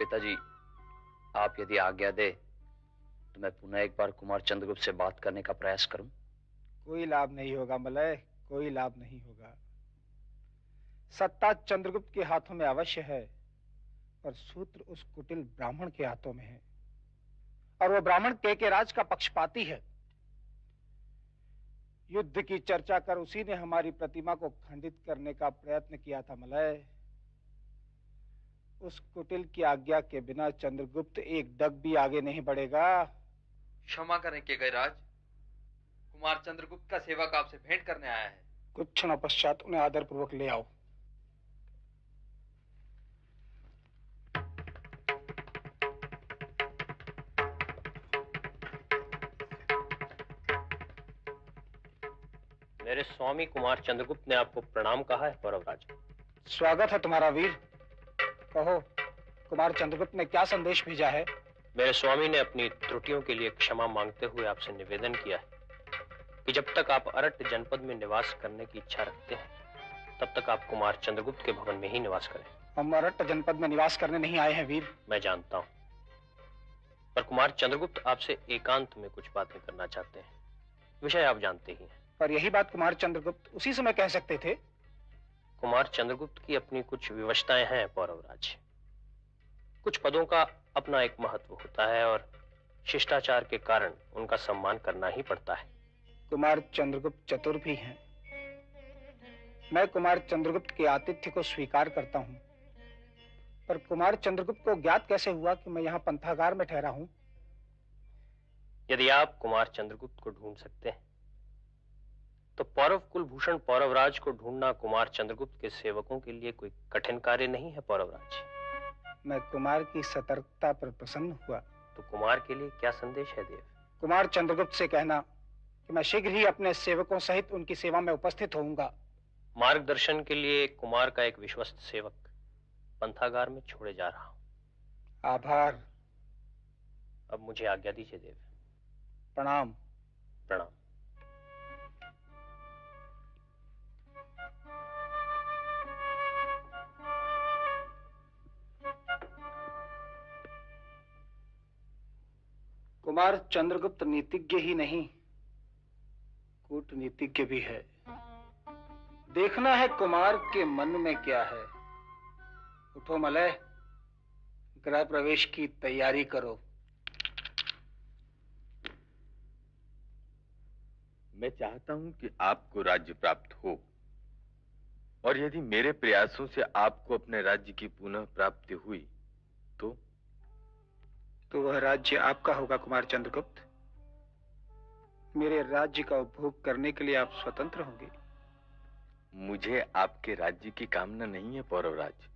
पिताजी, आप यदि आज्ञा दे तो मैं पुनः एक बार कुमार चंद्रगुप्त से बात करने का प्रयास करूं। कोई लाभ नहीं होगा मलय, कोई लाभ नहीं होगा। सत्ता चंद्रगुप्त के हाथों में अवश्य है, पर सूत्र उस कुटिल ब्राह्मण के हाथों में है, और वह ब्राह्मण के राज का पक्षपाती है। युद्ध की चर्चा कर उसी ने हमारी प्रतिमा को खंडित करने का प्रयत्न किया था मलय। उस कुटिल की आज्ञा के बिना चंद्रगुप्त एक डग भी आगे नहीं बढ़ेगा। क्षमा करें केकयराज, कुमार चंद्रगुप्त का सेवक आपसे भेंट करने आया है। कुछ क्षण पश्चात उन्हें आदरपूर्वक ले आओ। मेरे स्वामी कुमार चंद्रगुप्त ने आपको प्रणाम कहा है पौरवराज। स्वागत है तुम्हारा वीर। कहो, कुमार चंद्रगुप्त ने क्या संदेश भेजा है? मेरे स्वामी ने अपनी त्रुटियों के लिए क्षमा मांगते हुए आपसे निवेदन किया है कि जब तक आप अरट जनपद में निवास करने की इच्छा रखते हैं तब तक आप कुमार चंद्रगुप्त के भवन में ही निवास करें। हम अरट जनपद में निवास करने नहीं आए हैं वीर। मैं जानता हूं, पर कुमार चंद्रगुप्त आपसे एकांत में कुछ बातें करना चाहते हैं। विषय आप जानते ही हैं। पर यही बात कुमार चंद्रगुप्त उसी समय कह सकते थे। कुमार चंद्रगुप्त की अपनी कुछ विवशताएं हैं पौरवराज। कुछ पदों का अपना एक महत्व होता है और शिष्टाचार के कारण उनका सम्मान करना ही पड़ता है। कुमार चंद्रगुप्त चतुर भी हैं। मैं कुमार चंद्रगुप्त के आतिथ्य को स्वीकार करता हूं, पर कुमार चंद्रगुप्त को ज्ञात कैसे हुआ कि मैं यहां पंथागार में ठहरा हूं? यदि आप कुमार चंद्रगुप्त को ढूंढ सकते हैं तो पौरव कुलभूषण पौरवराज को ढूंढना कुमार चंद्रगुप्त के सेवकों के लिए कोई कठिन कार्य नहीं है पौरवराज। मैं कुमार की सतर्कता पर प्रसन्न हुआ। तो कुमार के लिए क्या संदेश है देव? कुमार चंद्रगुप्त से कहना कि मैं शीघ्र ही अपने सेवकों सहित उनकी सेवा में उपस्थित होऊंगा। मार्गदर्शन के लिए कुमार का एक विश्वस्त सेवक पंथागार में छोड़े जा रहा हूं। आभार। अब मुझे आज्ञा दीजिए देव। प्रणाम। प्रणाम। कुमार चंद्रगुप्त नीतिज्ञ ही नहीं, कूटनीतिज्ञ भी है। देखना है कुमार के मन में क्या है। उठो मलय, गृह प्रवेश की तैयारी करो। मैं चाहता हूं कि आपको राज्य प्राप्त हो, और यदि मेरे प्रयासों से आपको अपने राज्य की पुनः प्राप्ति हुई तो वह राज्य आपका होगा कुमार चंद्रगुप्त। मेरे राज्य का उपभोग करने के लिए आप स्वतंत्र होंगे। मुझे आपके राज्य की कामना नहीं है पौरवराज।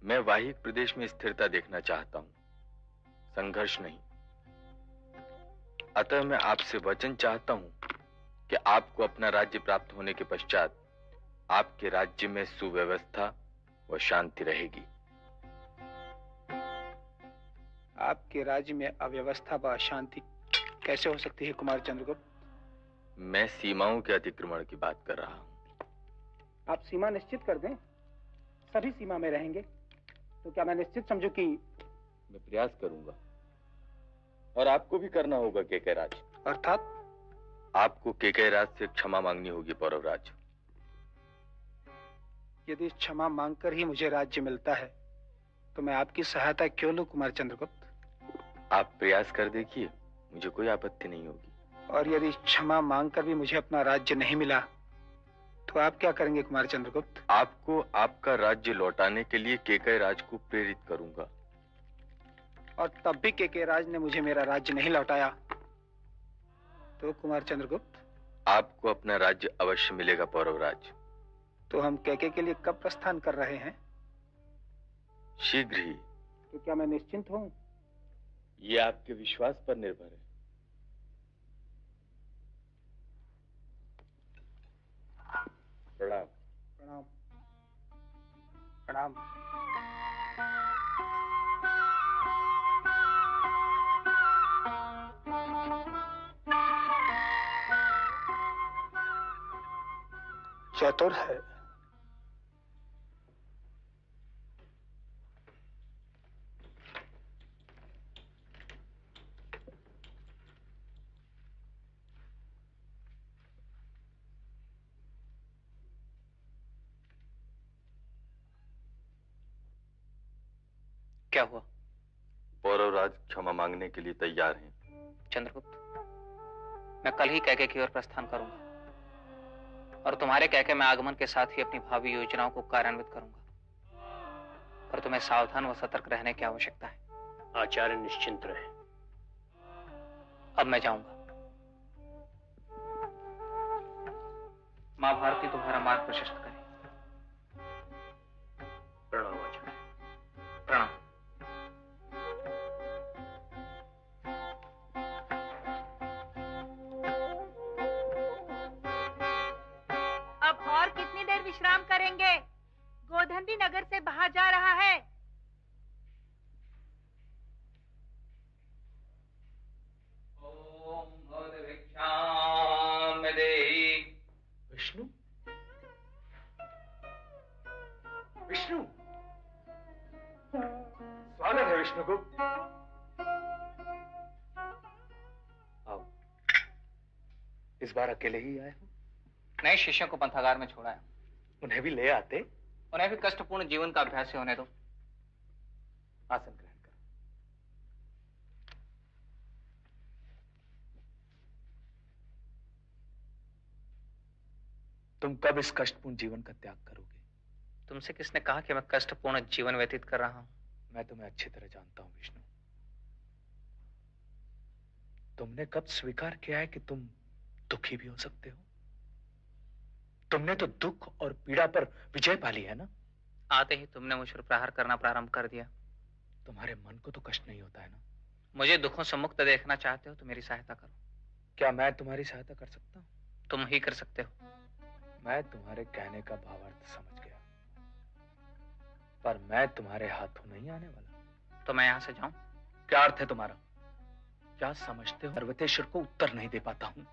मैं वाहिक प्रदेश में स्थिरता देखना चाहता हूं, संघर्ष नहीं। अतः मैं आपसे वचन चाहता हूं कि आपको अपना राज्य प्राप्त होने के पश्चात आपके राज्य में सुव्यवस्था व शांति रहेगी। आपके राज्य में अव्यवस्था व अशांति कैसे हो सकती है कुमार चंद्रगुप्त? मैं सीमाओं के अतिक्रमण की बात कर रहा हूं। आप सीमा निश्चित कर दें, सभी सीमा में रहेंगे। तो क्या मैं निश्चित समझूं कि? मैं प्रयास करूंगा, और आपको भी करना होगा केकयराज। अर्थात? आपको केकयराज से क्षमा मांगनी होगी पौरवराज। यदि क्षमा मांगकर ही मुझे राज्य मिलता है तो मैं आपकी सहायता क्यों लूं कुमार चंद्रगुप्त? आप प्रयास कर देखिए, मुझे कोई आपत्ति नहीं होगी। और यदि क्षमा मांगकर भी मुझे अपना राज्य नहीं मिला तो आप क्या करेंगे कुमार चंद्रगुप्त? आपको आपका राज्य लौटाने के लिए केकयराज को प्रेरित करूंगा। और तब भी केकयराज ने मुझे मेरा राज्य नहीं लौटाया तो कुमार चंद्रगुप्त? आपको अपना राज्य अवश्य मिलेगा पौरवराज। तो हम कैके के लिए कब प्रस्थान कर रहे हैं? शीघ्र ही। तो क्या मैं निश्चिंत हूं? ये आपके विश्वास पर निर्भर है। प्रणाम। प्रणाम। प्रणाम। चतुर है। क्या हुआ? पौरवराज क्षमा मांगने के लिए तैयार हैं। चंद्रगुप्त, मैं कल ही कैके की ओर प्रस्थान करूंगा और तुम्हारे कैके में आगमन के साथ ही अपनी भावी योजनाओं को कार्यान्वित करूंगा। पर तुम्हें सावधान व सतर्क रहने की आवश्यकता है। आचार्य निश्चिंत रहे। अब मैं जाऊंगा। मां भारती तुम्हारा मार्ग प्रशस्त करे। प्रणाम आचार्य। प्रणाम। अब और कितनी देर विश्राम करेंगे? गोधन भी नगर से बाहर जा रहा है। ओम भिक्षाम देहि। विष्णु, विष्णु, स्वागत है विष्णुगुप्त। आओ। इस बार अकेले ही आए हो? नए शिष्यों को पंथागार में छोड़ा है। उन्हें भी ले आते। उन्हें भी कष्टपूर्ण जीवन का अभ्यास ही होने दो। आसन ग्रहण करो। तुम कब इस कष्टपूर्ण जीवन का त्याग करोगे? तुमसे किसने कहा कि मैं कष्टपूर्ण जीवन व्यतीत कर रहा हूं? मैं तुम्हें अच्छी तरह जानता हूं विष्णु। तुमने कब स्वीकार किया है कि तुम दुखी भी हो सकते हो? तुमने तो दुख और पीड़ा पर विजय पा ली है ना? आते ही तुमने मुझ पर प्रहार करना प्रारंभ कर दिया। तुम्हारे मन को तो कष्ट नहीं होता है ना? मुझे दुखों से मुक्त देखना चाहते हो तो मेरी सहायता करो। क्या मैं तुम्हारी सहायता कर सकता हूँ? तुम ही कर सकते हो। मैं तुम्हारे कहने का भावार्थ समझ गया, पर मैं तुम्हारे हाथों नहीं आने वाला। तो मैं यहां से जाऊं? क्या अर्थ है तुम्हारा? क्या समझते हो? पर्वतेश्वर को उत्तर नहीं दे पाता हूं।